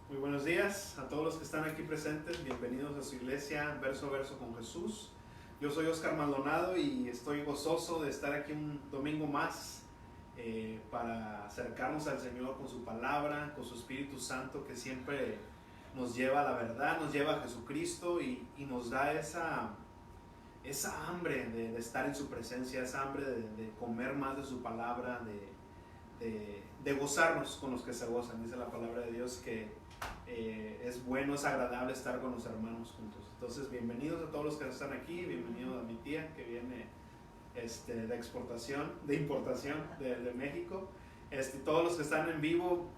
Muy buenos días a todos los que están aquí presentes. Bienvenidos a su iglesia Verso a Verso con Jesús. Yo soy Oscar Maldonado y estoy gozoso de estar aquí un domingo más para acercarnos al Señor con su palabra, con su Espíritu Santo que siempre nos lleva a la verdad, nos lleva a Jesucristo y nos da esa hambre de estar en su presencia, esa hambre de comer más de su palabra, de gozarnos con los que se gozan. Dice la palabra de Dios que es bueno, es agradable estar con los hermanos juntos. Entonces, bienvenidos a todos los que están aquí, bienvenidos a mi tía que viene de importación de México. Todos los que están en vivo,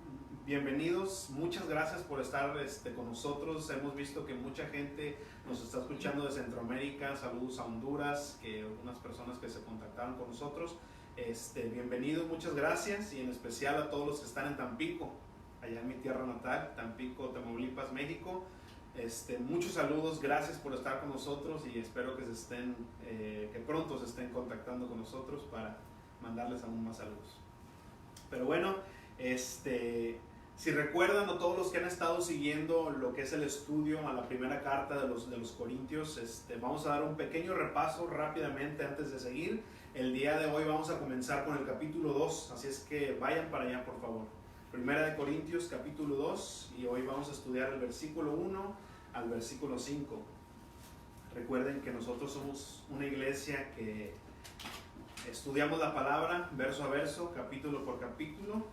bienvenidos, muchas gracias por estar con nosotros. Hemos visto que mucha gente nos está escuchando de Centroamérica. Saludos a Honduras, que algunas personas que se contactaron con nosotros. Bienvenidos, muchas gracias, y en especial a todos los que están en Tampico, allá en mi tierra natal, Tampico, Tamaulipas, México. Muchos saludos, gracias por estar con nosotros y espero que que pronto se estén contactando con nosotros para mandarles aún más saludos. Pero bueno, si recuerdan, o todos los que han estado siguiendo lo que es el estudio a la primera carta de los Corintios, vamos a dar un pequeño repaso rápidamente antes de seguir. El día de hoy vamos a comenzar con el capítulo 2, así es que vayan para allá por favor. Primera de Corintios capítulo 2, y hoy vamos a estudiar el versículo 1 al versículo 5. Recuerden que nosotros somos una iglesia que estudiamos la palabra verso a verso, capítulo por capítulo,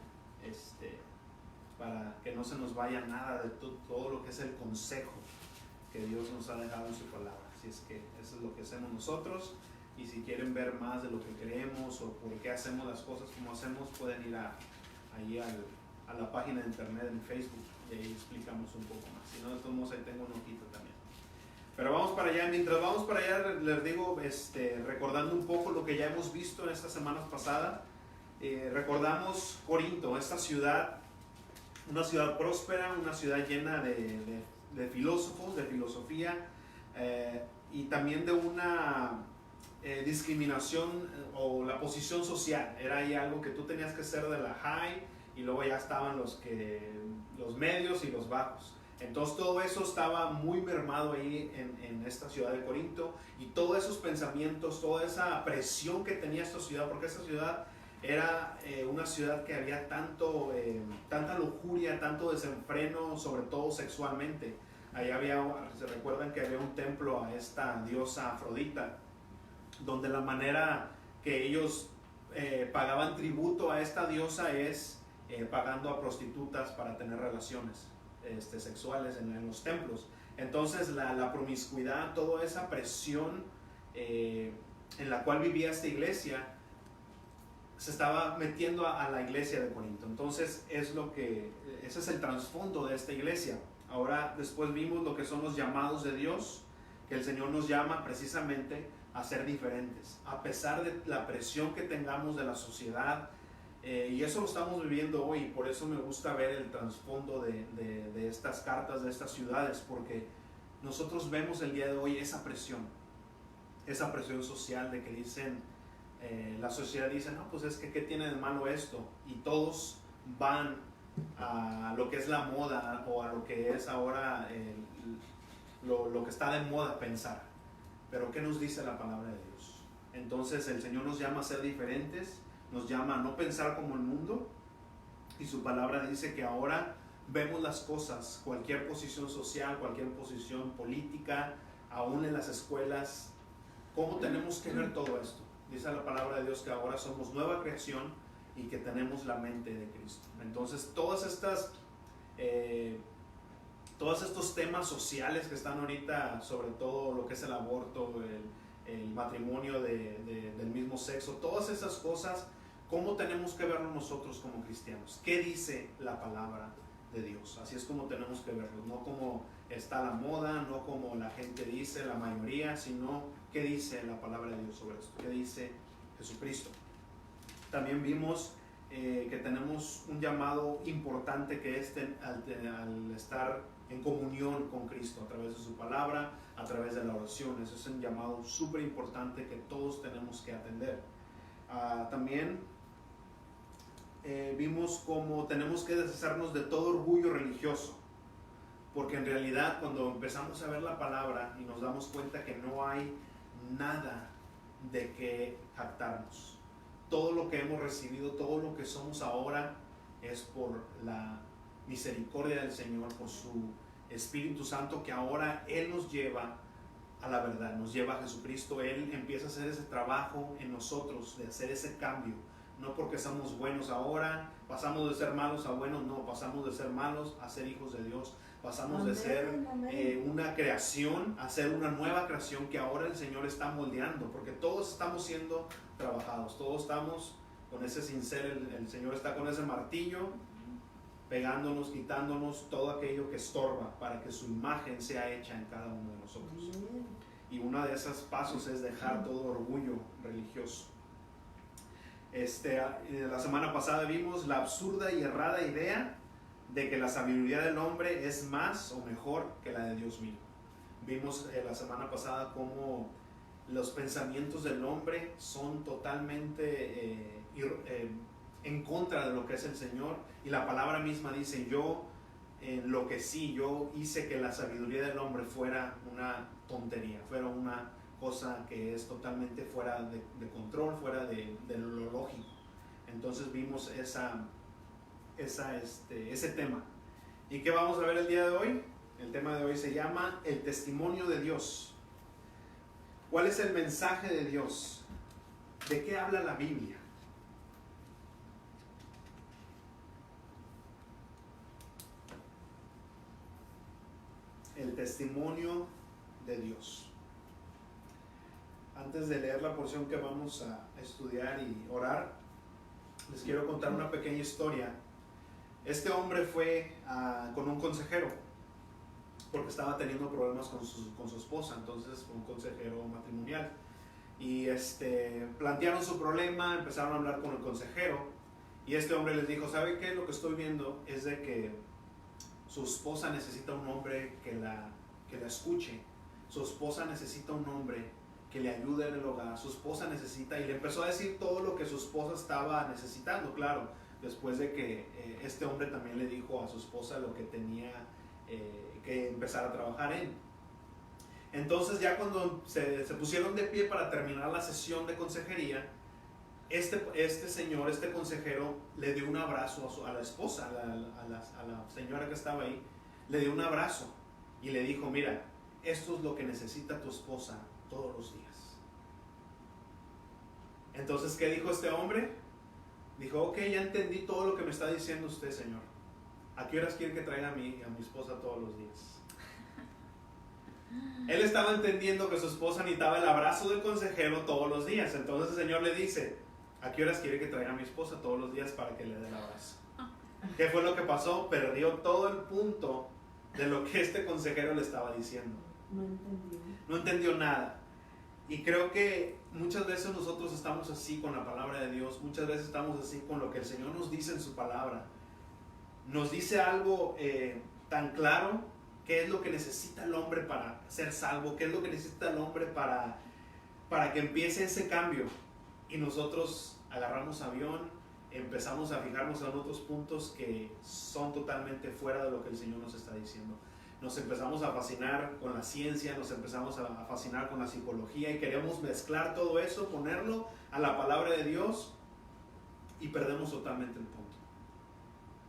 para que no se nos vaya nada de todo lo que es el consejo que Dios nos ha dejado en su palabra. Así es que eso es lo que hacemos nosotros, y si quieren ver más de lo que creemos o por qué hacemos las cosas como hacemos, pueden ir ahí a la página de internet en Facebook, y ahí explicamos un poco más. Si no, de todos modos ahí tengo un ojito también. Pero vamos para allá. Mientras vamos para allá, les digo, recordando un poco lo que ya hemos visto en estas semanas pasadas. Recordamos Corinto, esta ciudad, una ciudad próspera, una ciudad llena de filósofos, de filosofía, y también de una discriminación o la posición social. Era ahí algo que tú tenías que ser de la high, y luego ya estaban los medios y los bajos. Entonces todo eso estaba muy mermado ahí en esta ciudad de Corinto, y todos esos pensamientos, toda esa presión que tenía esta ciudad, porque esta ciudad era una ciudad que había tanta lujuria, tanto desenfreno, sobre todo sexualmente. Ahí se recuerdan que había un templo a esta diosa Afrodita, donde la manera que ellos pagaban tributo a esta diosa es pagando a prostitutas para tener relaciones sexuales en los templos. Entonces la promiscuidad, toda esa presión en la cual vivía esta iglesia, se estaba metiendo a la iglesia de Corinto. Entonces ese es el trasfondo de esta iglesia. Ahora después vimos lo que son los llamados de Dios, que el Señor nos llama precisamente a ser diferentes, a pesar de la presión que tengamos de la sociedad. Y eso lo estamos viviendo hoy, y por eso me gusta ver el trasfondo de estas cartas, de estas ciudades, porque nosotros vemos el día de hoy esa presión social de que dicen, la sociedad dice, no, pues es que ¿qué tiene de malo esto? Y todos van a lo que es la moda, o a lo que es ahora lo que está de moda pensar. Pero ¿qué nos dice la palabra de Dios? Entonces el Señor nos llama a ser diferentes, nos llama a no pensar como el mundo, y su palabra dice que ahora vemos las cosas, cualquier posición social, cualquier posición política, aún en las escuelas, cómo tenemos que ver todo esto. Dice la palabra de Dios que ahora somos nueva creación y que tenemos la mente de Cristo. Entonces todos estos temas sociales que están ahorita, sobre todo lo que es el aborto, el matrimonio del mismo sexo, todas esas cosas, ¿cómo tenemos que verlo nosotros como cristianos? ¿Qué dice la palabra de Dios? Así es como tenemos que verlo, no como está la moda, no como la gente dice, la mayoría, sino qué dice la palabra de Dios sobre esto, qué dice Jesucristo. También vimos que tenemos un llamado importante, que es al estar en comunión con Cristo a través de su palabra, a través de la oración. Eso es un llamado súper importante que todos tenemos que atender. También vimos cómo tenemos que deshacernos de todo orgullo religioso. Porque en realidad cuando empezamos a ver la palabra y nos damos cuenta que no hay nada de qué jactarnos. Todo lo que hemos recibido, todo lo que somos ahora es por la misericordia del Señor, por su Espíritu Santo, que ahora Él nos lleva a la verdad, nos lleva a Jesucristo. Él empieza a hacer ese trabajo en nosotros, de hacer ese cambio. No porque somos buenos ahora, pasamos de ser malos a buenos, no, pasamos de ser malos a ser hijos de Dios. Pasamos amén, de ser amén. una creación a ser una nueva creación que ahora el Señor está moldeando, porque todos estamos siendo trabajados, todos estamos con ese cincel, el Señor está con ese martillo, pegándonos, quitándonos todo aquello que estorba para que su imagen sea hecha en cada uno de nosotros. Amén. Y uno de esos pasos es dejar todo orgullo religioso. La semana pasada vimos la absurda y errada idea de que la sabiduría del hombre es más o mejor que la de Dios mismo. Vimos la semana pasada cómo los pensamientos del hombre son totalmente en contra de lo que es el Señor, y la palabra misma dice: yo enloquecí, yo hice que la sabiduría del hombre fuera una tontería, fuera una cosa que es totalmente fuera de control, fuera de lo lógico. Entonces vimos ese tema. ¿Y qué vamos a ver el día de hoy? El tema de hoy se llama el testimonio de Dios. ¿Cuál es el mensaje de Dios? ¿De qué habla la Biblia? El testimonio de Dios. Antes de leer la porción que vamos a estudiar y orar, les quiero contar una pequeña historia. Este hombre fue con un consejero porque estaba teniendo problemas con su esposa, entonces un consejero matrimonial. Y plantearon su problema, empezaron a hablar con el consejero, y este hombre les dijo: ¿sabe qué? Lo que estoy viendo es de que su esposa necesita un hombre que la escuche. Su esposa necesita un hombre que le ayude en el hogar. Su esposa necesita, y le empezó a decir todo lo que su esposa estaba necesitando, claro, después de que este hombre también le dijo a su esposa lo que tenía que empezar a trabajar en. Entonces ya cuando se pusieron de pie para terminar la sesión de consejería, este consejero le dio un abrazo a la esposa, a la señora que estaba ahí, le dio un abrazo y le dijo: mira, esto es lo que necesita tu esposa todos los días. Entonces, ¿qué dijo este hombre? Dijo: ok, ya entendí todo lo que me está diciendo usted, señor. ¿A qué horas quiere que traiga a mi esposa todos los días? Él estaba entendiendo que su esposa necesitaba el abrazo del consejero todos los días. Entonces el Señor le dice: ¿a qué horas quiere que traiga a mi esposa todos los días para que le dé el abrazo? ¿Qué fue lo que pasó? Perdió todo el punto de lo que este consejero le estaba diciendo. No entendió nada. Y creo que muchas veces nosotros estamos así con la palabra de Dios. Muchas veces estamos así con lo que el Señor nos dice en su palabra. Nos dice algo tan claro: qué es lo que necesita el hombre para ser salvo, qué es lo que necesita el hombre para que empiece ese cambio. Y nosotros agarramos avión, empezamos a fijarnos en otros puntos que son totalmente fuera de lo que el Señor nos está diciendo. Nos empezamos a fascinar con la ciencia, nos empezamos a fascinar con la psicología, y queremos mezclar todo eso, ponerlo a la palabra de Dios, y perdemos totalmente el punto.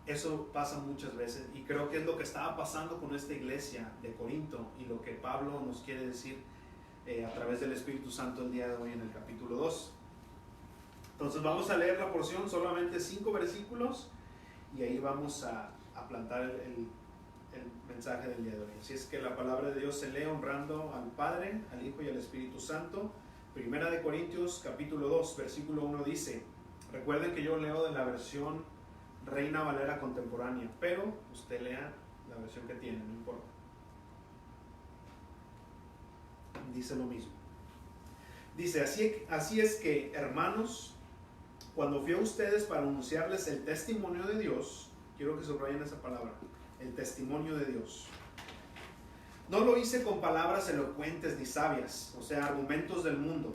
Eso pasa muchas veces, y creo que es lo que estaba pasando con esta iglesia de Corinto, y lo que Pablo nos quiere decir a través del Espíritu Santo el día de hoy en el capítulo 2. Entonces vamos a leer la porción, solamente 5 versículos, y ahí vamos a plantar el mensaje del día de hoy. Así es que la palabra de Dios se lee honrando al Padre, al Hijo y al Espíritu Santo. Primera de Corintios capítulo 2, versículo 1 dice: recuerden que yo leo de la versión Reina Valera contemporánea, pero usted lea la versión que tiene, no importa. Dice lo mismo. Dice: así es que, hermanos, cuando fui a ustedes para anunciarles el testimonio de Dios, quiero que subrayen esa palabra, el testimonio de Dios, no lo hice con palabras elocuentes ni sabias, o sea, argumentos del mundo.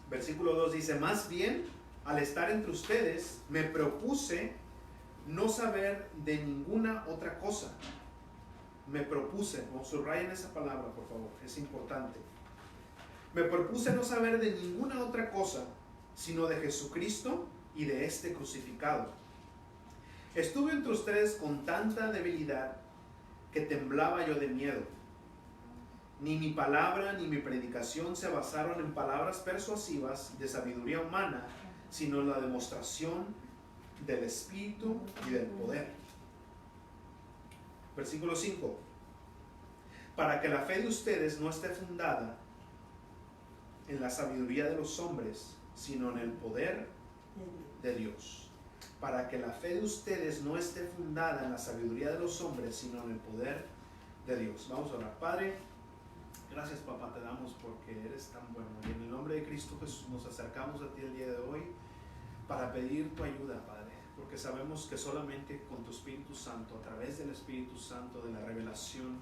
Versículo 2 dice: más bien, al estar entre ustedes, me propuse no saber de ninguna otra cosa, me propuse, o subrayen esa palabra por favor, es importante. Me propuse no saber de ninguna otra cosa, sino de Jesucristo y de este crucificado. Estuve entre ustedes con tanta debilidad que temblaba yo de miedo. Ni mi palabra ni mi predicación se basaron en palabras persuasivas de sabiduría humana, sino en la demostración del Espíritu y del poder. Versículo 5. Para que la fe de ustedes no esté fundada en la sabiduría de los hombres, sino en el poder de Dios. Para que la fe de ustedes no esté fundada en la sabiduría de los hombres, sino en el poder de Dios. Vamos a orar. Padre, gracias, papá, te damos porque eres tan bueno. Y en el nombre de Cristo Jesús nos acercamos a ti el día de hoy para pedir tu ayuda, Padre, porque sabemos que solamente con tu Espíritu Santo, a través del Espíritu Santo, de la revelación,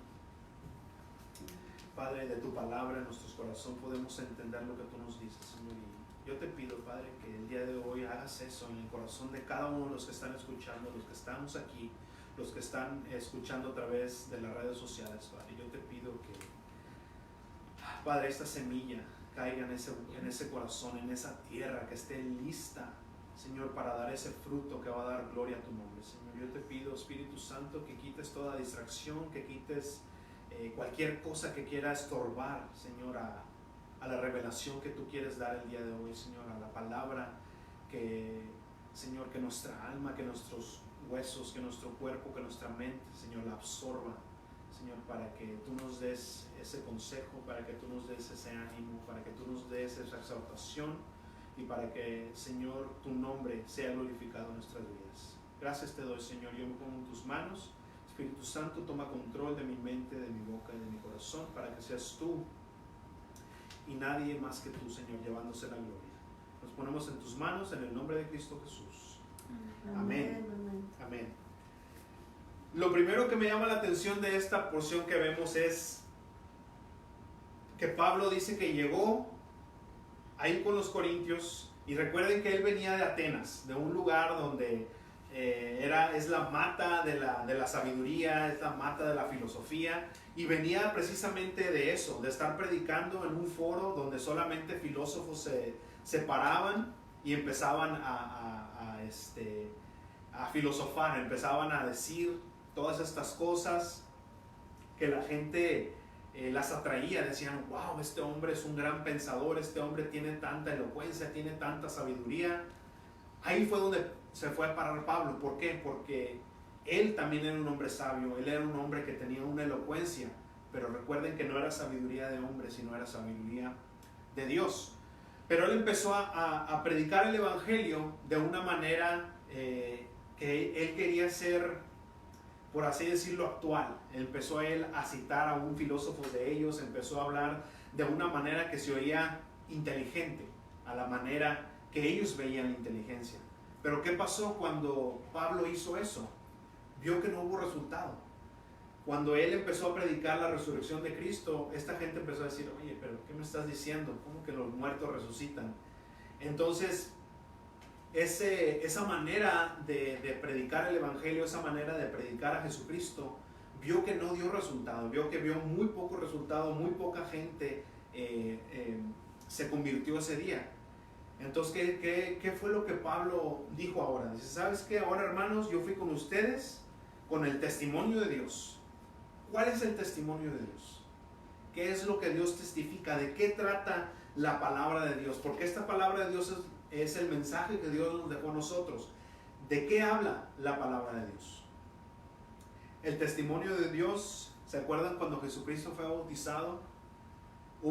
Padre, de tu palabra en nuestros corazones, podemos entender lo que tú nos dices, Señor. Y yo te pido, Padre, que el día de hoy hagas eso en el corazón de cada uno de los que están escuchando, los que estamos aquí, los que están escuchando a través de las redes sociales, Padre. Yo te pido que, Padre, esta semilla caiga en ese corazón, en esa tierra, que esté lista, Señor, para dar ese fruto que va a dar gloria a tu nombre, Señor. Yo te pido, Espíritu Santo, que quites toda distracción, que quites cualquier cosa que quiera estorbar, Señor, a la revelación que tú quieres dar el día de hoy, Señor, a la palabra que, Señor, que nuestra alma, que nuestros huesos, que nuestro cuerpo, que nuestra mente, Señor, la absorba, Señor, para que tú nos des ese consejo, para que tú nos des ese ánimo, para que tú nos des esa exhortación y para que, Señor, tu nombre sea glorificado en nuestras vidas. Gracias te doy, Señor. Yo me pongo en tus manos. Espíritu Santo, toma control de mi mente, de mi boca y de mi corazón para que seas tú y nadie más que tú, Señor, llevándose la gloria. Nos ponemos en tus manos en el nombre de Cristo Jesús. Amén. Amén. Lo primero que me llama la atención de esta porción que vemos es que Pablo dice que llegó ahí con los corintios, y recuerden que él venía de Atenas, de un lugar donde es la mata de la sabiduría, es la mata de la filosofía, y venía precisamente de eso, de estar predicando en un foro donde solamente filósofos se paraban y empezaban a filosofar, empezaban a decir todas estas cosas que la gente las atraía. Decían, wow, este hombre es un gran pensador, este hombre tiene tanta elocuencia, tiene tanta sabiduría. Ahí fue donde se fue a parar Pablo. ¿Por qué? Porque él también era un hombre sabio, él era un hombre que tenía una elocuencia, pero recuerden que no era sabiduría de hombre, sino era sabiduría de Dios. Pero él empezó a predicar el evangelio de una manera que él quería ser, por así decirlo, actual. Empezó él a citar a un filósofo de ellos, empezó a hablar de una manera que se oía inteligente, a la manera que ellos veían la inteligencia. Pero ¿qué pasó cuando Pablo hizo eso? Vio que no hubo resultado. Cuando él empezó a predicar la resurrección de Cristo, esta gente empezó a decir, oye, pero ¿qué me estás diciendo? ¿Cómo que los muertos resucitan? Entonces, esa manera de predicar el evangelio, esa manera de predicar a Jesucristo, vio que no dio resultado, vio muy poco resultado, muy poca gente se convirtió ese día. Entonces, ¿qué fue lo que Pablo dijo ahora? Dice, ¿sabes qué? Ahora, hermanos, yo fui con ustedes con el testimonio de Dios. ¿Cuál es el testimonio de Dios? ¿Qué es lo que Dios testifica? ¿De qué trata la palabra de Dios? Porque esta palabra de Dios es el mensaje que Dios nos dejó a nosotros. ¿De qué habla la palabra de Dios? El testimonio de Dios, ¿se acuerdan cuando Jesucristo fue bautizado?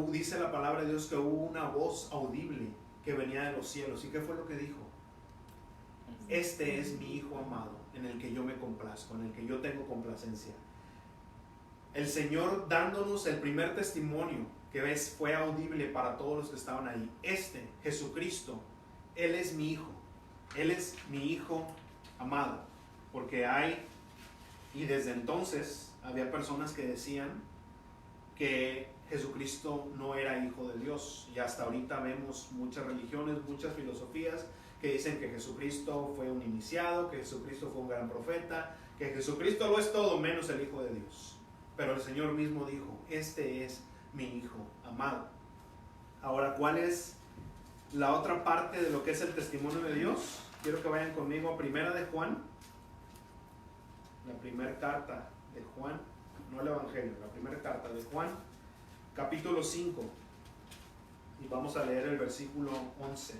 Dice la palabra de Dios que hubo una voz audible que venía de los cielos. ¿Y qué fue lo que dijo? Este es mi Hijo amado, en el que yo me complazco, en el que yo tengo complacencia. El Señor dándonos el primer testimonio que fue audible para todos los que estaban ahí. Jesucristo, Él es mi Hijo. Él es mi Hijo amado. Porque y desde entonces había personas que decían que Jesucristo no era Hijo de Dios. Y hasta ahorita vemos muchas religiones, muchas filosofías que dicen que Jesucristo fue un iniciado, que Jesucristo fue un gran profeta, que Jesucristo lo es todo menos el Hijo de Dios. Pero el Señor mismo dijo, este es mi Hijo amado. Ahora, ¿cuál es la otra parte de lo que es el testimonio de Dios? Quiero que vayan conmigo a Primera de Juan, la primera carta de Juan, no el Evangelio, la primera carta de Juan, capítulo 5, y vamos a leer el versículo 11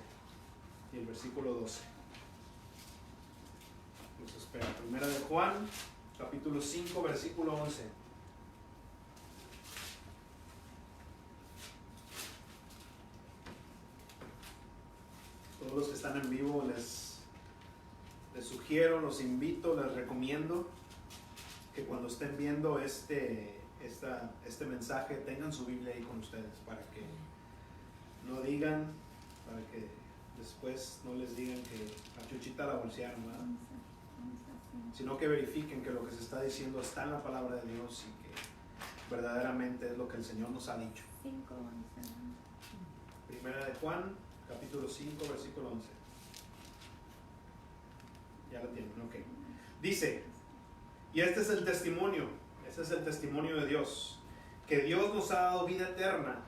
y el versículo 12. Pues espera, Primera de Juan, capítulo 5, versículo 11. Todos los que están en vivo les sugiero, los invito, les recomiendo que cuando estén viendo este mensaje tengan su Biblia ahí con ustedes para que no digan, para que después no les digan que a Chuchita la bolsearon, ¿verdad? Sino que verifiquen que lo que se está diciendo está en la palabra de Dios y que verdaderamente es lo que el Señor nos ha dicho. Primera de Juan, capítulo 5, versículo 11. Ya lo tienen, ok. Dice, y este es el testimonio de Dios, que Dios nos ha dado vida eterna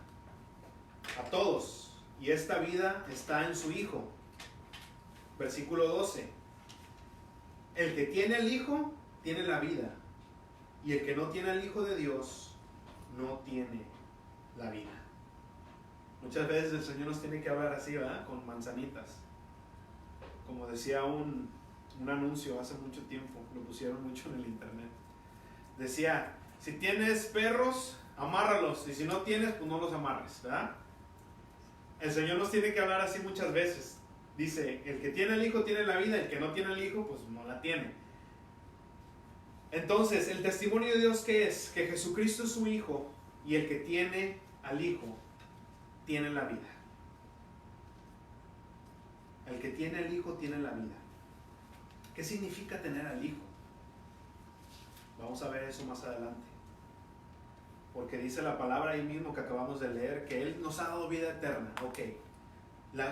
a todos, y esta vida está en su Hijo. Versículo 12. El que tiene al Hijo, tiene la vida, y el que no tiene al Hijo de Dios, no tiene la vida. Muchas veces el Señor nos tiene que hablar así, ¿verdad? Con manzanitas. Como decía un anuncio hace mucho tiempo, lo pusieron mucho en el internet. Decía, si tienes perros, amárralos, y si no tienes, pues no los amarres, ¿verdad? El Señor nos tiene que hablar así muchas veces. Dice, el que tiene el Hijo tiene la vida, el que no tiene el Hijo, pues no la tiene. Entonces, el testimonio de Dios, ¿qué es? Que Jesucristo es su Hijo, y el que tiene al Hijo tiene la vida. El que tiene al Hijo tiene la vida. ¿Qué significa tener al Hijo? Vamos a ver eso más adelante. Porque dice la palabra ahí mismo que acabamos de leer, que Él nos ha dado vida eterna. Ok.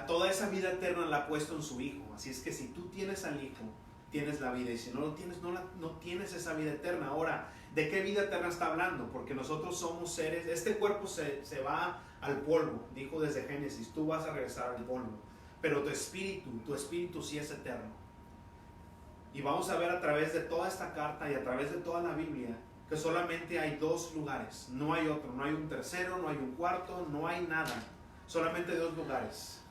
Toda esa vida eterna la ha puesto en su Hijo. Así es que si tú tienes al Hijo, tienes la vida. Y si no lo tienes, no tienes esa vida eterna. Ahora, ¿de qué vida eterna está hablando? Porque nosotros somos seres, este cuerpo se va al polvo. Dijo desde Génesis, tú vas a regresar al polvo. Pero tu espíritu sí es eterno. Y vamos a ver a través de toda esta carta y a través de toda la Biblia que solamente hay dos lugares, no hay otro, no hay un tercero, no hay un cuarto, no hay nada, solamente dos lugares,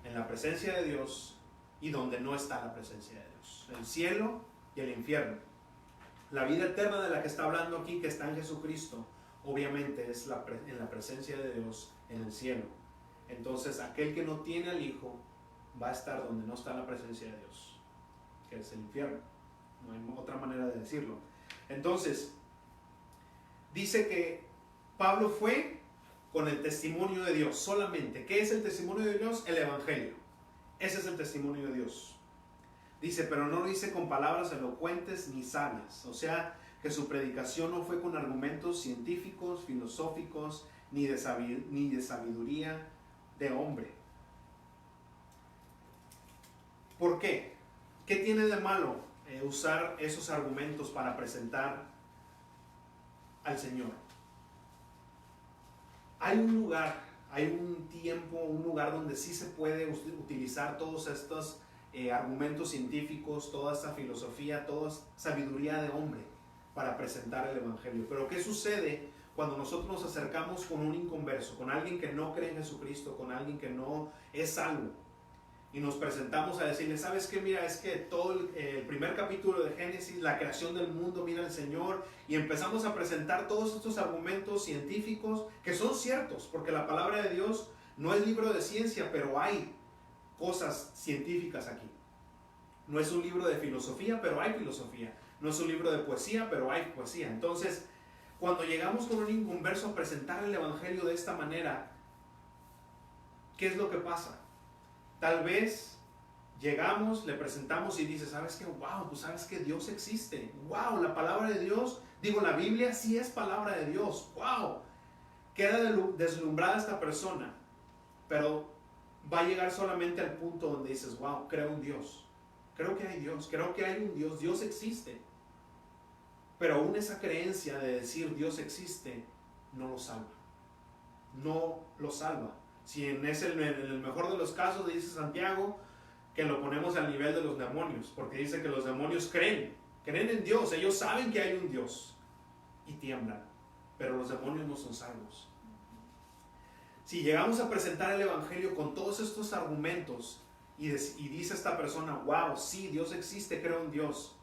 en la presencia de Dios y donde no está la presencia de Dios, el cielo y el infierno. La vida eterna de la que está hablando aquí, que está en Jesucristo, obviamente es en la presencia de Dios en el cielo. Entonces aquel que no tiene al Hijo va a estar donde no está la presencia de Dios, que es el infierno. No hay otra manera de decirlo. Entonces, dice que Pablo fue con el testimonio de Dios solamente. ¿Qué es el testimonio de Dios? El Evangelio. Ese es el testimonio de Dios. Dice, pero no lo dice con palabras elocuentes ni sabias. O sea, que su predicación no fue con argumentos científicos, filosóficos, ni de sabiduría de hombre. ¿Por qué? ¿Qué tiene de malo usar esos argumentos para presentar al Señor? Hay un lugar, hay un tiempo, un lugar donde sí se puede utilizar todos estos argumentos científicos, toda esta filosofía, toda sabiduría de hombre para presentar el Evangelio. Pero ¿qué sucede cuando nosotros nos acercamos con un inconverso, con alguien que no cree en Jesucristo, con alguien que no es salvo? Y nos presentamos a decirle, ¿sabes qué? Mira, es que todo el primer capítulo de Génesis, la creación del mundo, mira el Señor, y empezamos a presentar todos estos argumentos científicos que son ciertos, porque la palabra de Dios no es libro de ciencia, pero hay cosas científicas aquí. No es un libro de filosofía, pero hay filosofía. No es un libro de poesía, pero hay poesía. Entonces, cuando llegamos con un inconverso a presentar el Evangelio de esta manera, ¿qué es lo que pasa? Tal vez llegamos, le presentamos y dice, ¿sabes qué? Wow, pues sabes que Dios existe. Wow, la palabra de Dios, digo, la Biblia sí es palabra de Dios. Wow. Queda deslumbrada esta persona, pero va a llegar solamente al punto donde dices, wow, creo en Dios. Creo que hay Dios, creo que hay un Dios, Dios existe. Pero aún esa creencia de decir Dios existe no lo salva. No lo salva. Si en el mejor de los casos dice Santiago que lo ponemos al nivel de los demonios, porque dice que los demonios creen en Dios, ellos saben que hay un Dios y tiemblan, pero los demonios no son salvos. Si llegamos a presentar el Evangelio con todos estos argumentos y dice esta persona, wow, sí, Dios existe, creo en Dios,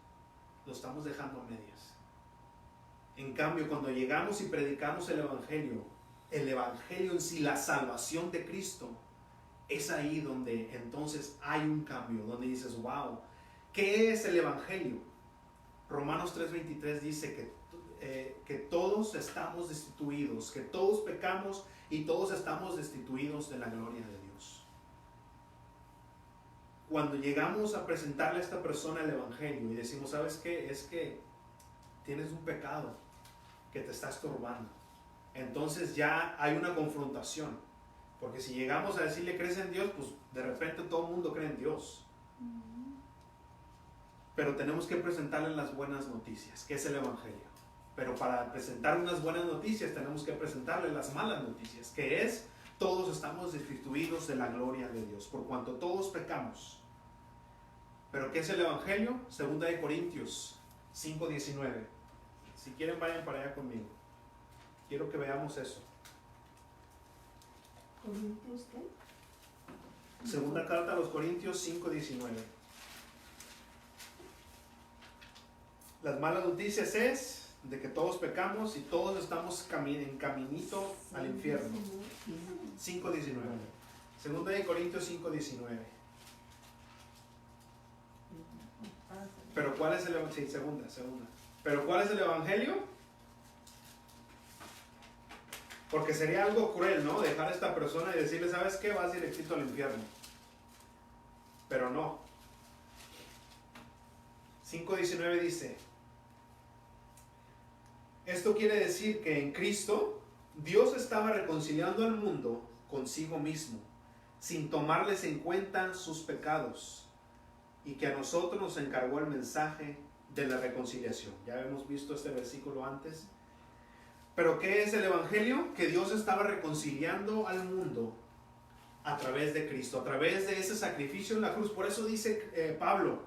lo estamos dejando a medias. En cambio, cuando llegamos y predicamos el Evangelio en sí, la salvación de Cristo, es ahí donde entonces hay un cambio, donde dices, wow, ¿qué es el Evangelio? Romanos 3:23 dice que todos estamos destituidos, que todos pecamos y todos estamos destituidos de la gloria de Dios. Cuando llegamos a presentarle a esta persona el Evangelio y decimos, ¿sabes qué? Es que tienes un pecado que te está estorbando. Entonces ya hay una confrontación. Porque si llegamos a decirle, ¿crees en Dios? Pues de repente todo el mundo cree en Dios. Pero tenemos que presentarle las buenas noticias, que es el Evangelio. Pero para presentar unas buenas noticias tenemos que presentarle las malas noticias, que es, todos estamos destituidos de la gloria de Dios, por cuanto todos pecamos. ¿Pero qué es el Evangelio? 2 Corintios 5:19. Si quieren, vayan para allá conmigo. Quiero que veamos eso. ¿Corintios qué? Segunda carta a los Corintios 5:19. Las malas noticias es de que todos pecamos y todos estamos en caminito al infierno. 5:19. Segunda de Corintios 5:19. Pero ¿cuál es el evangelio? Sí, segunda. Pero ¿cuál es el evangelio? Porque sería algo cruel, ¿no? Dejar a esta persona y decirle, ¿sabes qué? Vas directito al infierno. Pero no. 5:19 dice, esto quiere decir que en Cristo Dios estaba reconciliando al mundo consigo mismo, sin tomarles en cuenta sus pecados, y que a nosotros nos encargó el mensaje de la reconciliación. Ya hemos visto este versículo antes. Pero ¿qué es el Evangelio? Que Dios estaba reconciliando al mundo a través de Cristo, a través de ese sacrificio en la cruz. Por eso dice Pablo,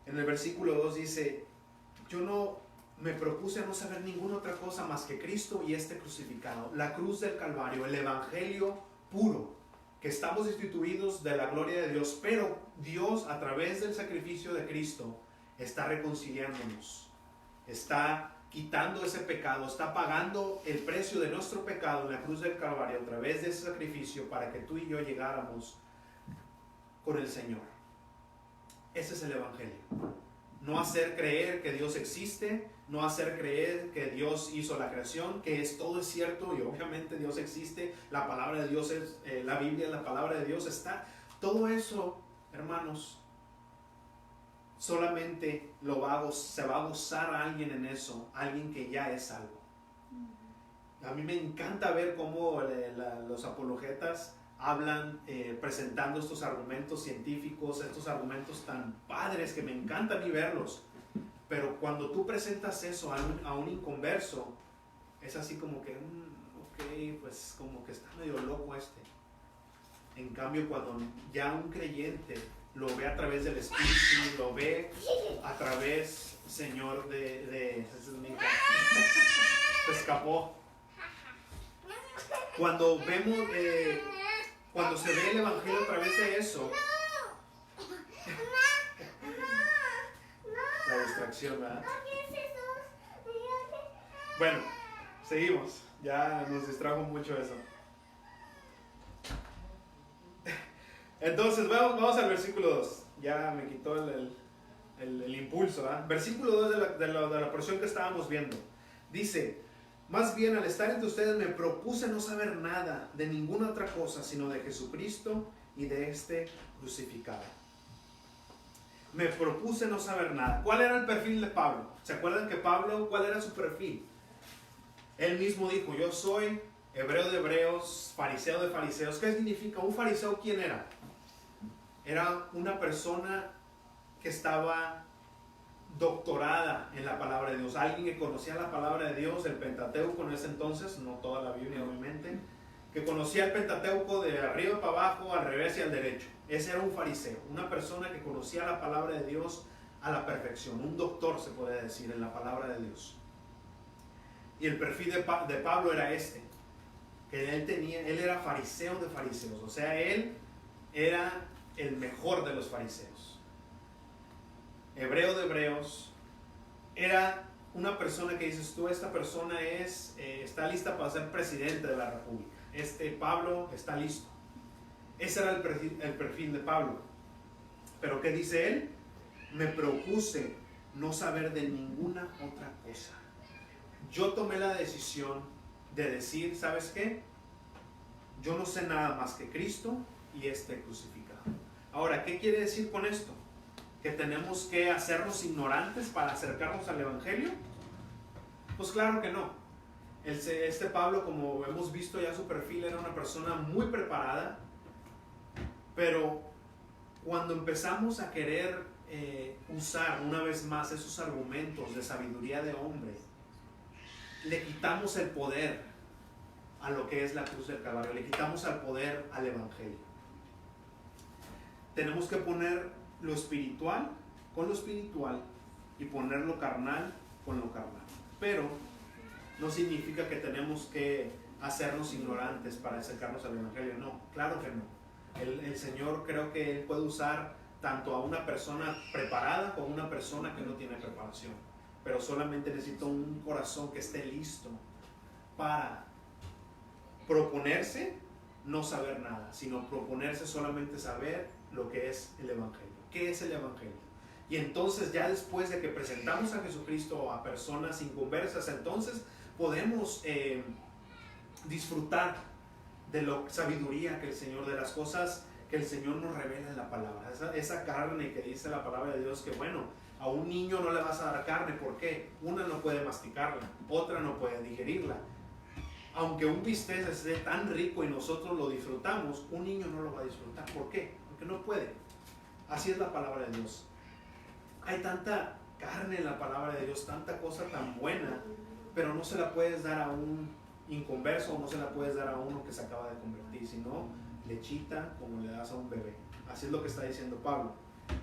en el versículo 2 dice, yo no me propuse no saber ninguna otra cosa más que Cristo y este crucificado, la cruz del Calvario, el Evangelio puro, que estamos destituidos de la gloria de Dios, pero Dios a través del sacrificio de Cristo está reconciliándonos, está quitando ese pecado, está pagando el precio de nuestro pecado en la cruz del Calvario a través de ese sacrificio para que tú y yo llegáramos con el Señor. Ese es el Evangelio. No hacer creer que Dios existe, no hacer creer que Dios hizo la creación, que todo es cierto y obviamente Dios existe, la palabra de Dios es, la Biblia, la palabra de Dios está. Todo eso, hermanos, solamente se va a gozar a alguien en eso, alguien que ya es salvo. A mí me encanta ver cómo los apologetas hablan presentando estos argumentos científicos, estos argumentos tan padres que me encanta a mí verlos. Pero cuando tú presentas eso a un inconverso, es así como que, ok, pues como que está medio loco este. En cambio, cuando ya un creyente lo ve a través del Espíritu, lo ve a través, Señor, esa es mi hija. Se escapó. Cuando vemos, cuando se ve el Evangelio a través de eso, la distracción, ¿verdad? Bueno, seguimos. Ya nos distrajo mucho eso. Entonces, vamos al versículo 2. Ya me quitó el impulso, ¿verdad? Versículo 2 de la porción que estábamos viendo. Dice, más bien al estar entre ustedes me propuse no saber nada de ninguna otra cosa, sino de Jesucristo y de este crucificado. Me propuse no saber nada. ¿Cuál era el perfil de Pablo? ¿Se acuerdan que Pablo, cuál era su perfil? Él mismo dijo, yo soy hebreo de hebreos, fariseo de fariseos. ¿Qué significa? ¿Un fariseo quién era? Era una persona que estaba doctorada en la palabra de Dios, alguien que conocía la palabra de Dios, el Pentateuco en ese entonces, no toda la Biblia obviamente, que conocía el Pentateuco de arriba para abajo, al revés y al derecho. Ese era un fariseo, una persona que conocía la palabra de Dios a la perfección, un doctor se puede decir en la palabra de Dios. Y el perfil de Pablo era este, que él era fariseo de fariseos, o sea, él era el mejor de los fariseos, hebreo de hebreos, era una persona que dices tú, esta persona está lista para ser presidente de la república, Pablo está listo. Ese era el perfil de Pablo. Pero ¿qué dice él? Me propuse no saber de ninguna otra cosa. Yo tomé la decisión de decir, ¿sabes qué? Yo no sé nada más que Cristo y crucificado. Ahora, ¿qué quiere decir con esto? ¿Que tenemos que hacernos ignorantes para acercarnos al Evangelio? Pues claro que no. Pablo, como hemos visto ya su perfil, era una persona muy preparada, pero cuando empezamos a querer usar una vez más esos argumentos de sabiduría de hombre, le quitamos el poder a lo que es la cruz del Calvario, le quitamos el poder al Evangelio. Tenemos que poner lo espiritual con lo espiritual y poner lo carnal con lo carnal. Pero no significa que tenemos que hacernos ignorantes para acercarnos al Evangelio. No, claro que no. El Señor creo que Él puede usar tanto a una persona preparada como a una persona que no tiene preparación. Pero solamente necesita un corazón que esté listo para proponerse no saber nada, sino proponerse solamente saber lo que es el Evangelio. ¿Qué es el Evangelio? Y entonces ya después de que presentamos a Jesucristo a personas inconversas, entonces podemos disfrutar de la sabiduría que el Señor, de las cosas que el Señor nos revela en la palabra. Esa carne que dice la palabra de Dios, que bueno, a un niño no le vas a dar carne. ¿Por qué? Una no puede masticarla, otra no puede digerirla. Aunque un bistec esté tan rico y nosotros lo disfrutamos, un niño no lo va a disfrutar. ¿Por qué? Porque no puede. Así es la palabra de Dios. Hay tanta carne en la palabra de Dios, tanta cosa tan buena, pero no se la puedes dar a un inconverso, o no se la puedes dar a uno que se acaba de convertir, sino lechita como le das a un bebé. Así es lo que está diciendo Pablo.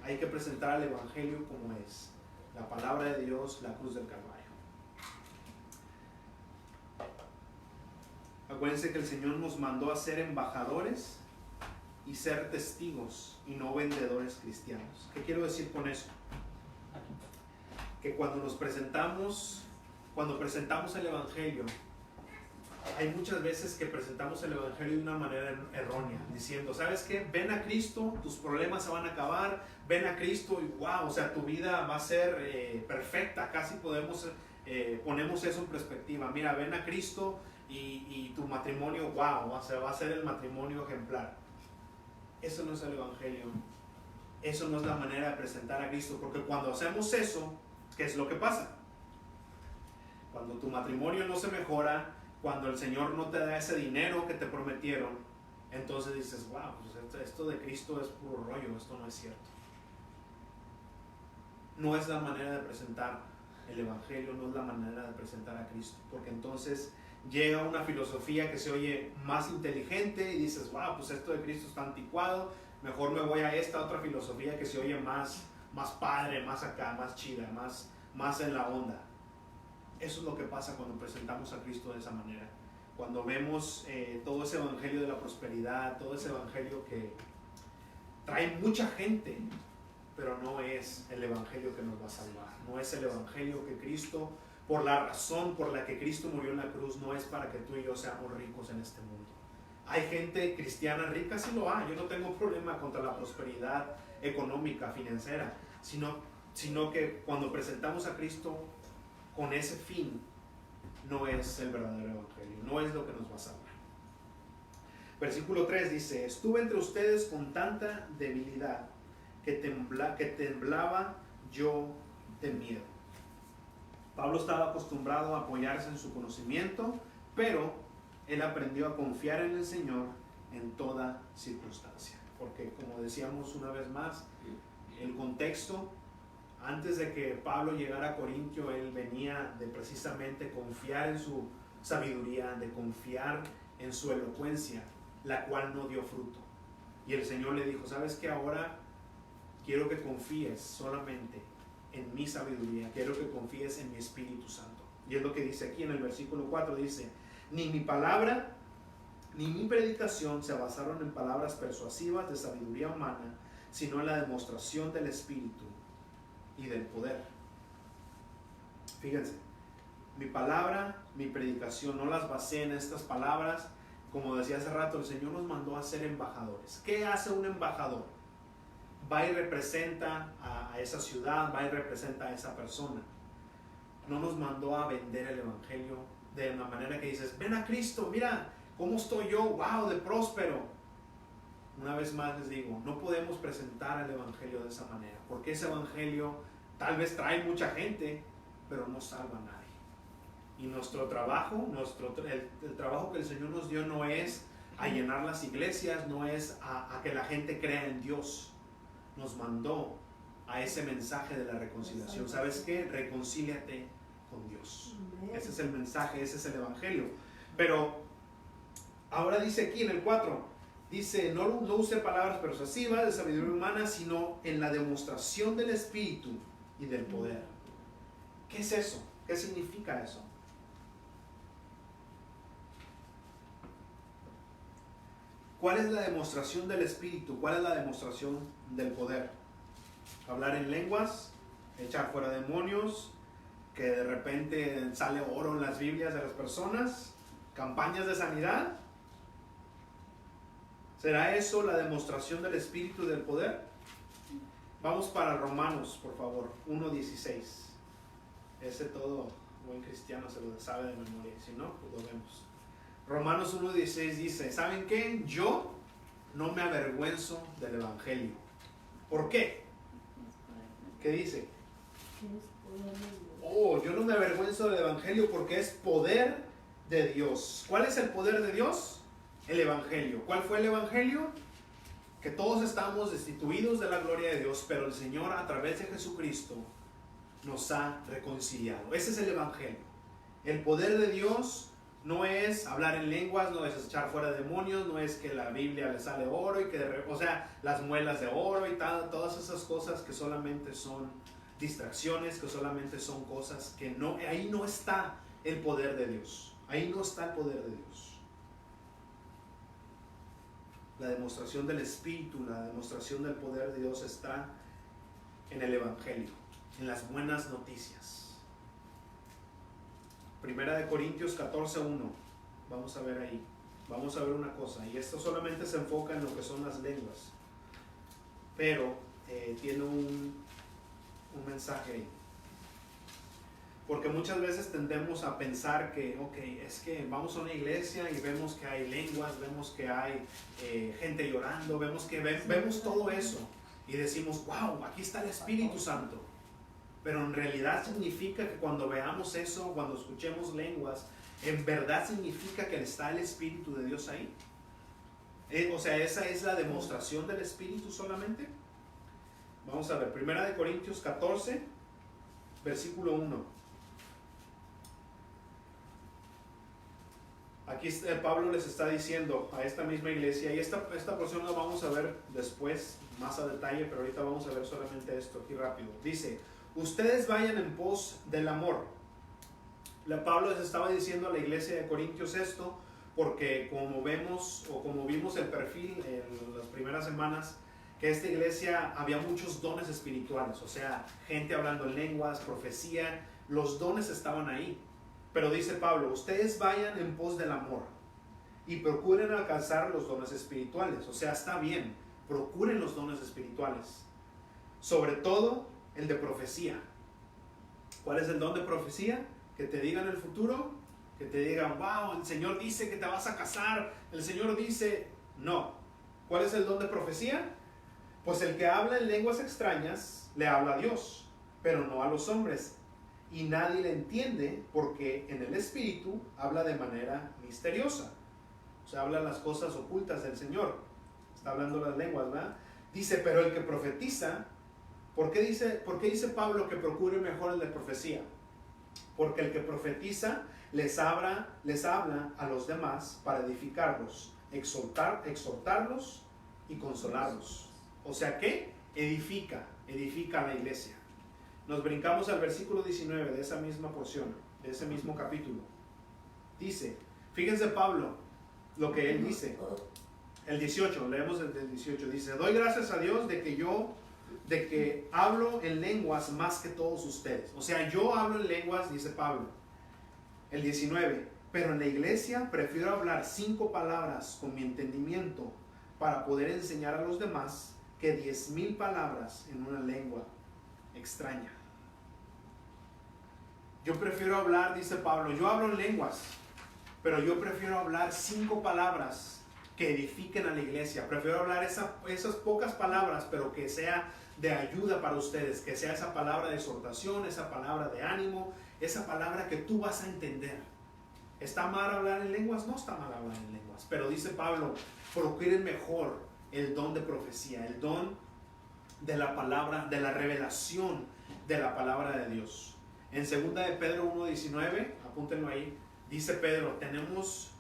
Hay que presentar el Evangelio como es, la palabra de Dios, la cruz del Calvario. Acuérdense que el Señor nos mandó a ser embajadores y ser testigos y no vendedores cristianos. ¿Qué quiero decir con eso? Que cuando presentamos el Evangelio, hay muchas veces que presentamos el Evangelio de una manera errónea, diciendo, ¿sabes qué? Ven a Cristo, tus problemas se van a acabar, ven a Cristo y wow, o sea, tu vida va a ser perfecta. Casi ponemos eso en perspectiva. Mira, ven a Cristo y tu matrimonio, wow, o sea, va a ser el matrimonio ejemplar. Eso no es el Evangelio. Eso no es la manera de presentar a Cristo, porque cuando hacemos eso, ¿qué es lo que pasa? Cuando tu matrimonio no se mejora, cuando el Señor no te da ese dinero que te prometieron, entonces dices, wow, pues esto de Cristo es puro rollo, esto no es cierto. No es la manera de presentar el Evangelio, no es la manera de presentar a Cristo, porque entonces llega una filosofía que se oye más inteligente y dices, wow, pues esto de Cristo está anticuado, mejor me voy a esta otra filosofía que se oye más padre, más acá, más chida, más en la onda. Eso es lo que pasa cuando presentamos a Cristo de esa manera. Cuando vemos todo ese evangelio de la prosperidad, todo ese evangelio que trae mucha gente, pero no es el evangelio que nos va a salvar. No es el evangelio que Cristo, por la razón por la que Cristo murió en la cruz, no es para que tú y yo seamos ricos en este mundo. Hay gente cristiana rica, sí lo hay. Yo no tengo problema contra la prosperidad económica, financiera, sino que cuando presentamos a Cristo con ese fin, no es el verdadero evangelio, no es lo que nos va a salvar. Versículo 3 dice, estuve entre ustedes con tanta debilidad que temblaba yo de miedo. Pablo estaba acostumbrado a apoyarse en su conocimiento, pero él aprendió a confiar en el Señor en toda circunstancia. Porque como decíamos una vez más, el contexto Antes de que Pablo llegara a Corintio, él venía de precisamente confiar en su sabiduría, de confiar en su elocuencia, la cual no dio fruto. Y el Señor le dijo, ¿sabes qué? Ahora quiero que confíes solamente en mi sabiduría, quiero que confíes en mi Espíritu Santo. Y es lo que dice aquí en el versículo 4, dice, ni mi palabra ni mi predicación se basaron en palabras persuasivas de sabiduría humana, sino en la demostración del Espíritu y del poder. Fíjense, mi palabra, mi predicación, no las basé en estas palabras. Como decía hace rato, el Señor nos mandó a ser embajadores. ¿Qué hace un embajador? Va y representa a esa ciudad, va y representa a esa persona. No nos mandó a vender el Evangelio de una manera que dices, ven a Cristo, mira cómo estoy yo, wow, de próspero. Una vez más les digo, no podemos presentar el Evangelio de esa manera, porque ese Evangelio tal vez trae mucha gente, pero no salva a nadie. Y nuestro trabajo, el trabajo que el Señor nos dio no es a llenar las iglesias, no es a que la gente crea en Dios. Nos mandó a ese mensaje de la reconciliación. ¿Sabes qué? Reconcíliate con Dios. Ese es el mensaje, ese es el Evangelio. Pero ahora dice aquí en el 4, dice, no use palabras persuasivas de sabiduría humana, sino en la demostración del Espíritu y del poder. ¿Qué es eso? ¿Qué significa eso? ¿Cuál es la demostración del Espíritu? ¿Cuál es la demostración del poder? Hablar en lenguas, echar fuera demonios, que de repente sale oro en las Biblias de las personas, campañas de sanidad. ¿Será eso la demostración del Espíritu y del poder? Vamos para Romanos, por favor, 1:16. Ese todo buen cristiano se lo sabe de memoria, si no, pues lo vemos. Romanos 1:16 dice, ¿saben qué? Yo no me avergüenzo del Evangelio. ¿Por qué? ¿Qué dice? Oh, yo no me avergüenzo del Evangelio porque es poder de Dios. ¿Cuál es el poder de Dios? El Evangelio. ¿Cuál fue el Evangelio? Que todos estamos destituidos de la gloria de Dios, pero el Señor a través de Jesucristo nos ha reconciliado. Ese es el Evangelio. El poder de Dios no es hablar en lenguas, no es echar fuera demonios, no es que la Biblia le sale oro y las muelas de oro y todas esas cosas que solamente son distracciones, que solamente son cosas que no, ahí no está el poder de Dios. Ahí no está el poder de Dios. La demostración del Espíritu, la demostración del poder de Dios está en el Evangelio, en las buenas noticias. Primera de Corintios 14:1. Vamos a ver ahí. Vamos a ver una cosa. Y esto solamente se enfoca en lo que son las lenguas. Pero tiene un mensaje ahí. Porque muchas veces tendemos a pensar que, es que vamos a una iglesia y vemos que hay lenguas, vemos que hay gente llorando, vemos todo eso. Y decimos, wow, aquí está el Espíritu Santo. Pero en realidad significa que cuando veamos eso, cuando escuchemos lenguas, ¿en verdad significa que está el Espíritu de Dios ahí? ¿Esa es la demostración del Espíritu solamente? Vamos a ver, 1 Corintios 14, versículo 1. Aquí Pablo les está diciendo a esta misma iglesia, y esta porción la vamos a ver después, más a detalle, pero ahorita vamos a ver solamente esto aquí rápido. Dice, ustedes vayan en pos del amor. Pablo les estaba diciendo a la iglesia de Corintios esto, porque como vimos el perfil en las primeras semanas, que esta iglesia había muchos dones espirituales, o sea, gente hablando en lenguas, profecía, los dones estaban ahí. Pero dice Pablo, ustedes vayan en pos del amor y procuren alcanzar los dones espirituales. O sea, está bien, procuren los dones espirituales. Sobre todo el de profecía. ¿Cuál es el don de profecía? Que te digan el futuro, que te digan, wow, el Señor dice que te vas a casar, el Señor dice, no. ¿Cuál es el don de profecía? Pues el que habla en lenguas extrañas le habla a Dios, pero no a los hombres. Y nadie le entiende porque en el Espíritu habla de manera misteriosa. O sea, habla las cosas ocultas del Señor. Está hablando las lenguas, ¿verdad? Dice, pero el que profetiza ¿Por qué dice Pablo que procure mejor el de profecía? Porque el que profetiza les habla a los demás para edificarlos, exhortarlos y consolarlos. O sea que edifica a la iglesia. Nos brincamos al versículo 19 de esa misma porción, de ese mismo capítulo. Dice, fíjense Pablo, lo que él dice. El 18, leemos el 18, dice, doy gracias a Dios de que hablo en lenguas más que todos ustedes. O sea, yo hablo en lenguas, dice Pablo. El 19, pero en la iglesia prefiero hablar 5 palabras con mi entendimiento para poder enseñar a los demás que 10,000 palabras en una lengua extraña. Yo prefiero hablar, dice Pablo, yo hablo en lenguas, pero yo prefiero hablar 5 palabras que edifiquen a la iglesia. Prefiero hablar esas pocas palabras, pero que sea de ayuda para ustedes, que sea esa palabra de exhortación, esa palabra de ánimo, esa palabra que tú vas a entender. ¿Está mal hablar en lenguas? No está mal hablar en lenguas, pero dice Pablo, procuren mejor el don de profecía, el don de la palabra, de la revelación de la palabra de Dios. En 2 de Pedro 1:19, apúntenlo ahí, dice Pedro, tenemos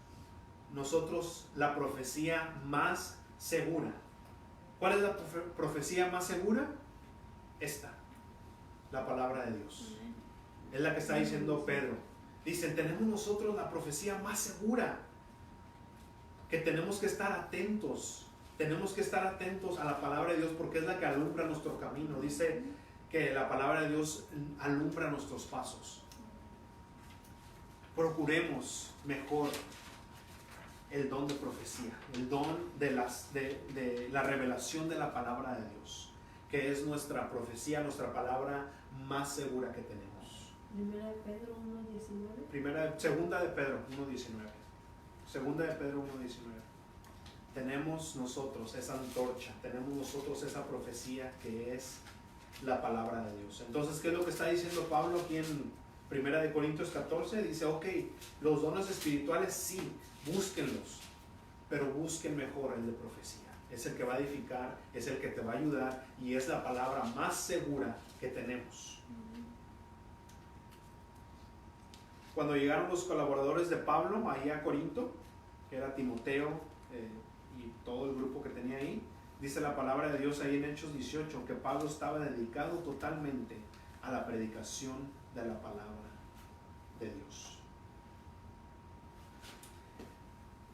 nosotros la profecía más segura. ¿Cuál es la profecía más segura? Esta, la palabra de Dios. Es la que está diciendo Pedro. Dicen, tenemos nosotros la profecía más segura, que tenemos que estar atentos. Tenemos que estar atentos a la palabra de Dios porque es la que alumbra nuestro camino. Dice que la palabra de Dios alumbra nuestros pasos. Procuremos mejor el don de profecía, el don de la revelación de la palabra de Dios, que es nuestra profecía, nuestra palabra más segura que tenemos. Primera de Pedro 1:19. Segunda de Pedro 1:19. Segunda de Pedro 1:19. Tenemos nosotros esa antorcha, tenemos nosotros esa profecía que es la palabra de Dios. Entonces, ¿qué es lo que está diciendo Pablo aquí en Primera de Corintios 14? Dice, ok, los dones espirituales sí, búsquenlos, pero busquen mejor el de profecía. Es el que va a edificar, es el que te va a ayudar y es la palabra más segura que tenemos. Cuando llegaron los colaboradores de Pablo ahí a Corinto, que era Timoteo y todo el grupo que tenía ahí, dice la palabra de Dios ahí en Hechos 18 que Pablo estaba dedicado totalmente a la predicación de la palabra de Dios.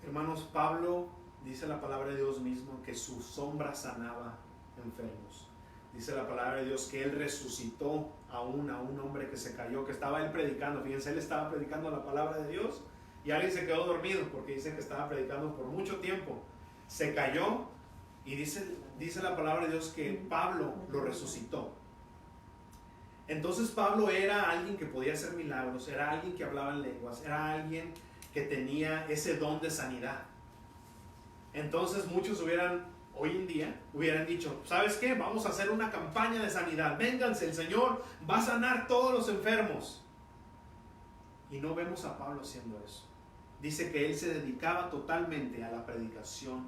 Hermanos, Pablo, dice la palabra de Dios mismo, que su sombra sanaba enfermos. Dice la palabra de Dios que él resucitó a un hombre que se cayó, que estaba él predicando. Fíjense, él estaba predicando la palabra de Dios y alguien se quedó dormido porque dice que estaba predicando por mucho tiempo. Se cayó y dice la palabra de Dios que Pablo lo resucitó. Entonces Pablo era alguien que podía hacer milagros, era alguien que hablaba en lenguas, era alguien que tenía ese don de sanidad. Entonces muchos hoy en día hubieran dicho, ¿sabes qué? Vamos a hacer una campaña de sanidad, vénganse, el Señor va a sanar todos los enfermos. Y no vemos a Pablo haciendo eso. Dice que él se dedicaba totalmente a la predicación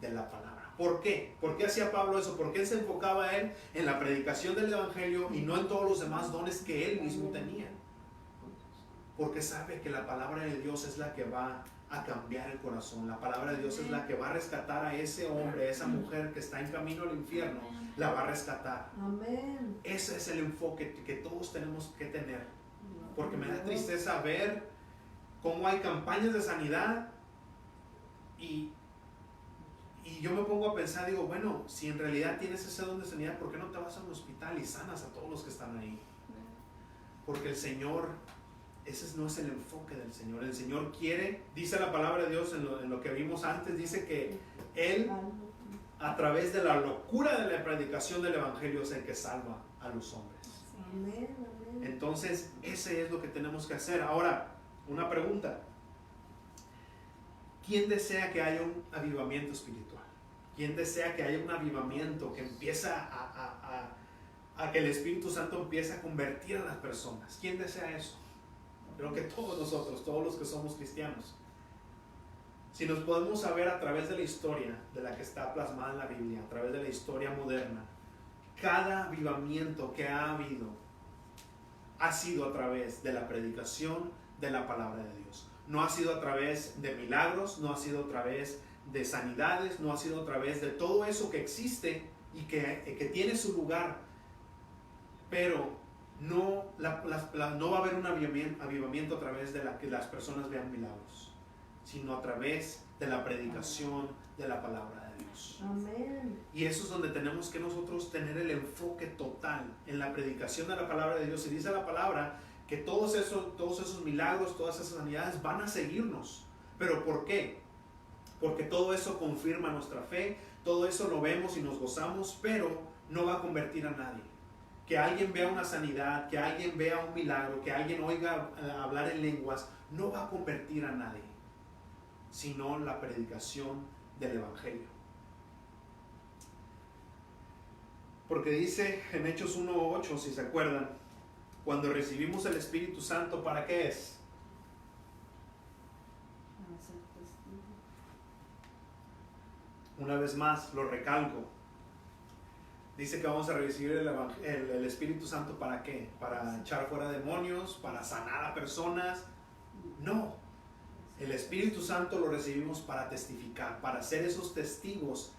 de la palabra. ¿Por qué? ¿Por qué hacía Pablo eso? Porque él se enfocaba en la predicación del evangelio y no en todos los demás dones que él mismo tenía. Porque sabe que la palabra de Dios es la que va a cambiar el corazón. La palabra de Dios es la que va a rescatar a ese hombre, a esa mujer que está en camino al infierno, la va a rescatar. Amén. Ese es el enfoque que todos tenemos que tener. Porque me da tristeza ver cómo hay campañas de sanidad y yo me pongo a pensar, digo, bueno, si en realidad tienes ese don de sanidad, ¿por qué no te vas a un hospital y sanas a todos los que están ahí? Porque el Señor, ese no es el enfoque del Señor. El Señor quiere, dice la palabra de Dios en lo que vimos antes, dice que Él, a través de la locura de la predicación del evangelio, es el que salva a los hombres. Amén, amén. Entonces, ese es lo que tenemos que hacer. Ahora, una pregunta. ¿Quién desea que haya un avivamiento espiritual? ¿Quién desea que haya un avivamiento que empieza a que el Espíritu Santo empiece a convertir a las personas? ¿Quién desea eso? Creo que todos nosotros, todos los que somos cristianos. Si nos podemos saber a través de la historia de la que está plasmada en la Biblia, a través de la historia moderna, cada avivamiento que ha habido ha sido a través de la predicación de la palabra de Dios. No ha sido a través de milagros, no ha sido a través de sanidades, no ha sido a través de todo eso que existe y que tiene su lugar, pero no va a haber un avivamiento a través de que las personas vean milagros, sino a través de la predicación de la palabra de Dios. Amén. Y eso es donde tenemos que nosotros tener el enfoque total en la predicación de la palabra de Dios. Y dice la palabra que todos esos milagros, todas esas sanidades van a seguirnos. ¿Pero por qué? Porque todo eso confirma nuestra fe, todo eso lo vemos y nos gozamos, pero no va a convertir a nadie. Que alguien vea una sanidad, que alguien vea un milagro, que alguien oiga hablar en lenguas, no va a convertir a nadie, sino la predicación del Evangelio. Porque dice en Hechos 1:8, si se acuerdan, cuando recibimos el Espíritu Santo, ¿para qué es? Una vez más, lo recalco. Dice que vamos a recibir el Espíritu Santo, ¿para qué? ¿Para echar fuera demonios? ¿Para sanar a personas? No. El Espíritu Santo lo recibimos para testificar, para ser esos testigos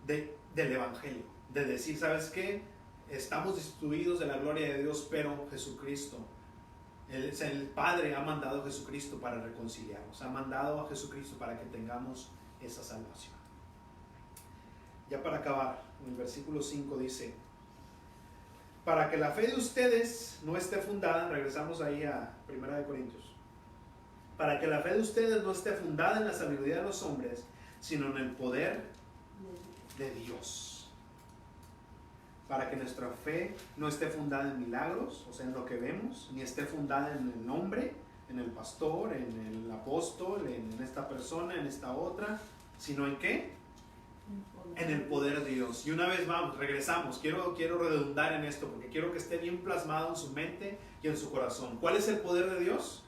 del Evangelio. De decir, ¿sabes qué? Estamos destituidos de la gloria de Dios, pero Jesucristo, el Padre ha mandado a Jesucristo para reconciliarnos. Ha mandado a Jesucristo para que tengamos esa salvación. Ya para acabar, en el versículo 5 dice: para que la fe de ustedes no esté fundada, regresamos ahí a 1 Corintios, para que la fe de ustedes no esté fundada en la sabiduría de los hombres, sino en el poder de Dios. Para que nuestra fe no esté fundada en milagros, o sea, en lo que vemos, ni esté fundada en el nombre, en el pastor, en el apóstol, en esta persona, en esta otra, sino en ¿qué? En el poder de Dios. Y una vez regresamos, quiero redundar en esto porque quiero que esté bien plasmado en su mente y en su corazón. ¿Cuál es el poder de Dios?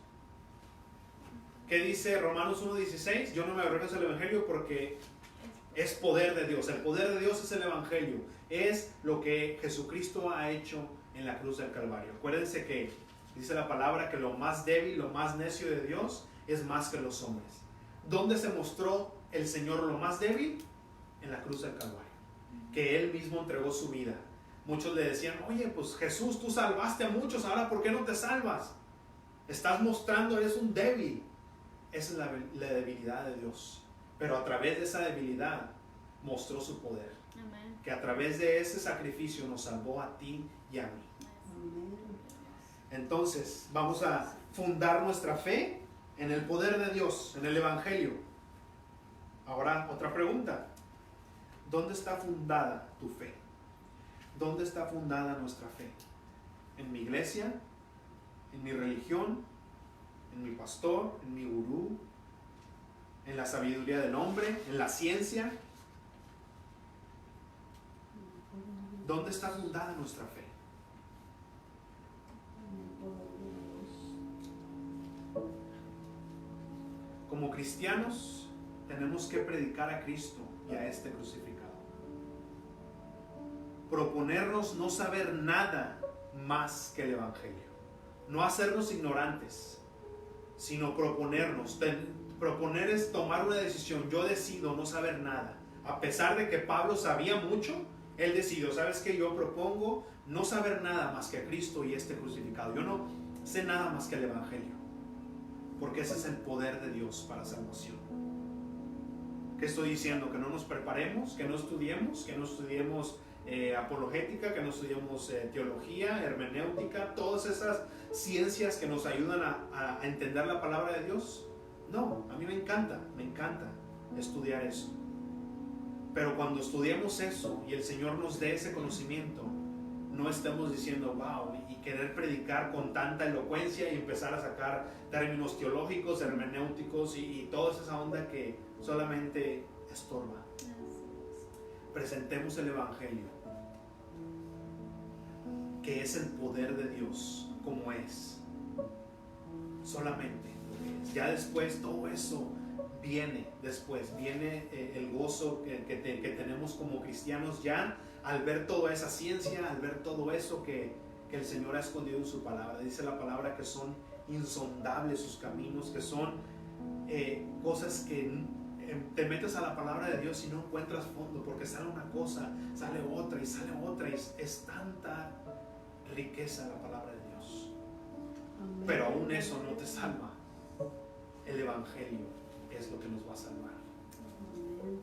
¿Qué dice Romanos 1:16? Yo no me avergüenzo del Evangelio porque es poder de Dios. El poder de Dios es el Evangelio. Es lo que Jesucristo ha hecho en la cruz del Calvario. Acuérdense que dice la palabra que lo más débil, lo más necio de Dios es más que los hombres. ¿Dónde se mostró el Señor lo más débil? En la cruz del Calvario, que Él mismo entregó su vida. Muchos le decían: oye, pues Jesús, tú salvaste a muchos, ahora ¿por qué no te salvas? Estás mostrando, eres un débil. Esa es la debilidad de Dios, pero a través de esa debilidad mostró su poder. Amén. Que a través de ese sacrificio nos salvó a ti y a mí. Amén. Entonces vamos a fundar nuestra fe en el poder de Dios, en el Evangelio. Ahora otra pregunta: ¿dónde está fundada tu fe? ¿Dónde está fundada nuestra fe? ¿En mi iglesia? ¿En mi religión? ¿En mi pastor? ¿En mi gurú? ¿En la sabiduría del hombre? ¿En la ciencia? ¿Dónde está fundada nuestra fe? Como cristianos tenemos que predicar a Cristo y a este crucificado. Proponernos no saber nada más que el Evangelio. No hacernos ignorantes, sino proponernos. Proponer es tomar una decisión. Yo decido no saber nada. A pesar de que Pablo sabía mucho, él decidió: ¿sabes qué? Yo propongo no saber nada más que a Cristo y este crucificado. Yo no sé nada más que el Evangelio, porque ese es el poder de Dios para salvación. ¿Qué estoy diciendo? Que no nos preparemos, que no estudiemos apologética, que no estudiemos teología, hermenéutica, todas esas ciencias que nos ayudan a entender la palabra de Dios. No, a mí me encanta estudiar eso. Pero cuando estudiemos eso y el Señor nos dé ese conocimiento, no estemos diciendo wow y querer predicar con tanta elocuencia y empezar a sacar términos teológicos, hermenéuticos y toda esa onda que solamente estorba. Presentemos el Evangelio, que es el poder de Dios como es, solamente lo que es. Ya después todo eso viene el gozo que tenemos como cristianos ya al ver toda esa ciencia, al ver todo eso que el Señor ha escondido en su palabra. Dice la palabra que son insondables sus caminos, que son cosas que te metes a la palabra de Dios y no encuentras fondo, porque sale una cosa, sale otra y sale otra, y es tanta riqueza la palabra de Dios. Amén. Pero aún eso no te salva. El Evangelio es lo que nos va a salvar. Amén.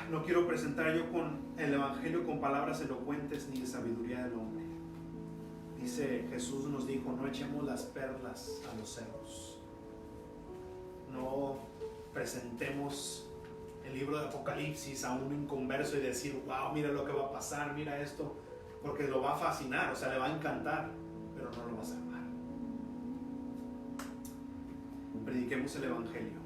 No quiero presentar yo con el Evangelio con palabras elocuentes ni de sabiduría del hombre. Dice Jesús, nos dijo: no echemos las perlas a los cerdos. No presentemos el libro de Apocalipsis a un inconverso y decir: wow, mira lo que va a pasar, mira esto, porque lo va a fascinar, o sea, le va a encantar, pero no lo va a salvar. Prediquemos el Evangelio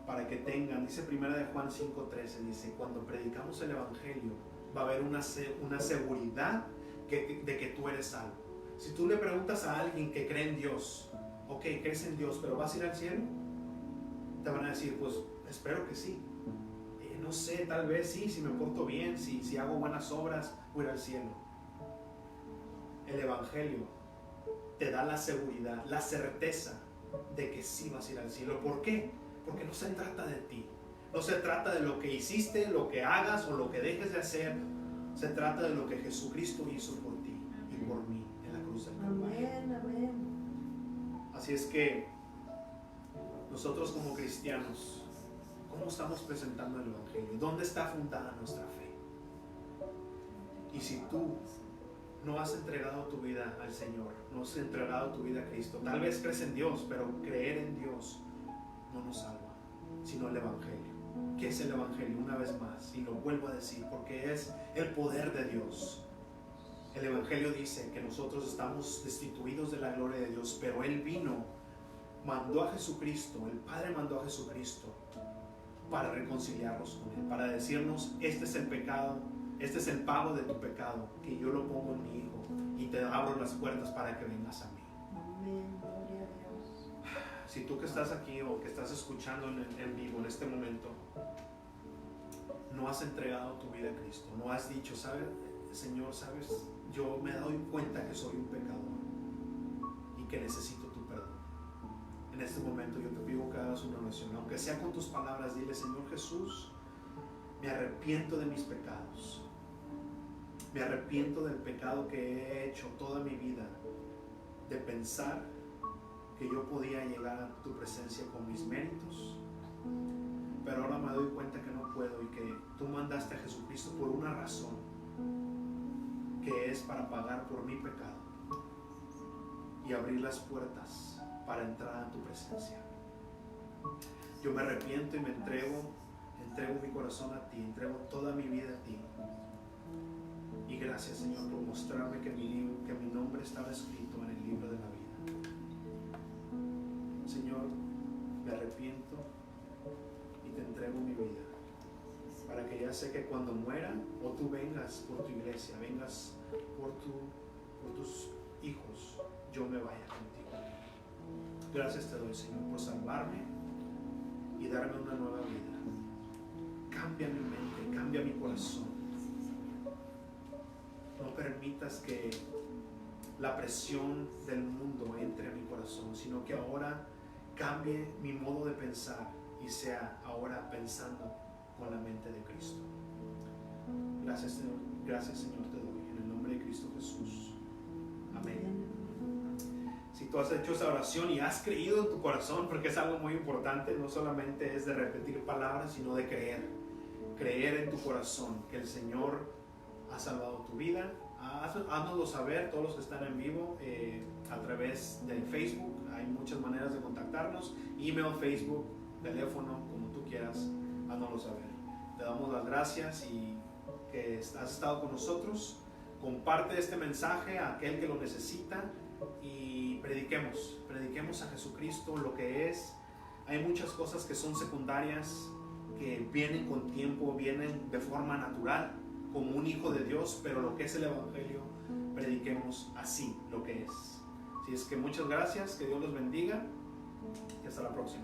para que tengan, dice primera de Juan 5:13, dice: cuando predicamos el Evangelio va a haber una seguridad de que tú eres salvo. Si tú le preguntas a alguien que cree en Dios: ok, crees en Dios, pero ¿vas a ir al cielo? Te van a decir: pues espero que sí. No sé, tal vez sí, si me porto bien, si hago buenas obras, voy a ir al cielo. El Evangelio te da la seguridad, la certeza de que sí vas a ir al cielo. ¿Por qué? Porque no se trata de ti. No se trata de lo que hiciste, lo que hagas o lo que dejes de hacer. Se trata de lo que Jesucristo hizo por ti y por mí en la cruz del Calvario. Amén, amén. Así es que nosotros como cristianos, ¿cómo estamos presentando el Evangelio? ¿Dónde está fundada nuestra fe? Y si tú no has entregado tu vida al Señor, no has entregado tu vida a Cristo, tal vez crees en Dios, pero creer en Dios no nos salva, sino el Evangelio. ¿Qué es el Evangelio? Una vez más, y lo vuelvo a decir, porque es el poder de Dios. El Evangelio dice que nosotros estamos destituidos de la gloria de Dios, pero Él vino, mandó a Jesucristo, el Padre mandó a Jesucristo para reconciliarnos con Él, para decirnos: este es el pecado, este es el pago de tu pecado, que yo lo pongo en mi Hijo y te abro las puertas para que vengas a mí. Amén, gloria a Dios. Si tú que estás aquí o que estás escuchando en vivo en este momento, no has entregado tu vida a Cristo, no has dicho: ¿sabes, Señor? ¿Sabes? Yo me doy cuenta que soy un pecador y que necesito tu perdón. En este momento yo te pido que hagas una oración, aunque sea con tus palabras. Dile: Señor Jesús, me arrepiento de mis pecados. Me arrepiento del pecado que he hecho toda mi vida, de pensar que yo podía llegar a tu presencia con mis méritos, pero ahora me doy cuenta que no puedo, y que tú mandaste a Jesucristo por una razón, que es para pagar por mi pecado y abrir las puertas para entrar a tu presencia. Yo me arrepiento y me entrego mi corazón a ti, entrego toda mi vida a ti. Y gracias, Señor, por mostrarme que mi nombre estaba escrito en el libro de la vida. Señor, me arrepiento y te entrego mi vida, para que ya sé que cuando muera, o tú vengas por tu iglesia, vengas por tus hijos, yo me vaya contigo. Gracias te doy, Señor, por salvarme y darme una nueva vida. Cambia mi mente, cambia mi corazón. No permitas que la presión del mundo entre a mi corazón, sino que ahora cambie mi modo de pensar y sea ahora pensando con la mente de Cristo. Gracias, Señor, te doy en el nombre de Cristo Jesús. Amén. Si tú has hecho esa oración y has creído en tu corazón, porque es algo muy importante, no solamente es de repetir palabras, sino de creer en tu corazón que el Señor ha salvado tu vida. Háznoslo saber, todos los que están en vivo, a través del Facebook. Hay muchas maneras de contactarnos: email, Facebook, teléfono, como tú quieras. Háznoslo saber. Te damos las gracias y que has estado con nosotros. Comparte este mensaje a aquel que lo necesita y prediquemos a Jesucristo, lo que es. Hay muchas cosas que son secundarias, que vienen con tiempo, vienen de forma natural, como un hijo de Dios, pero lo que es el Evangelio, prediquemos así lo que es. Así es que muchas gracias, que Dios los bendiga y hasta la próxima.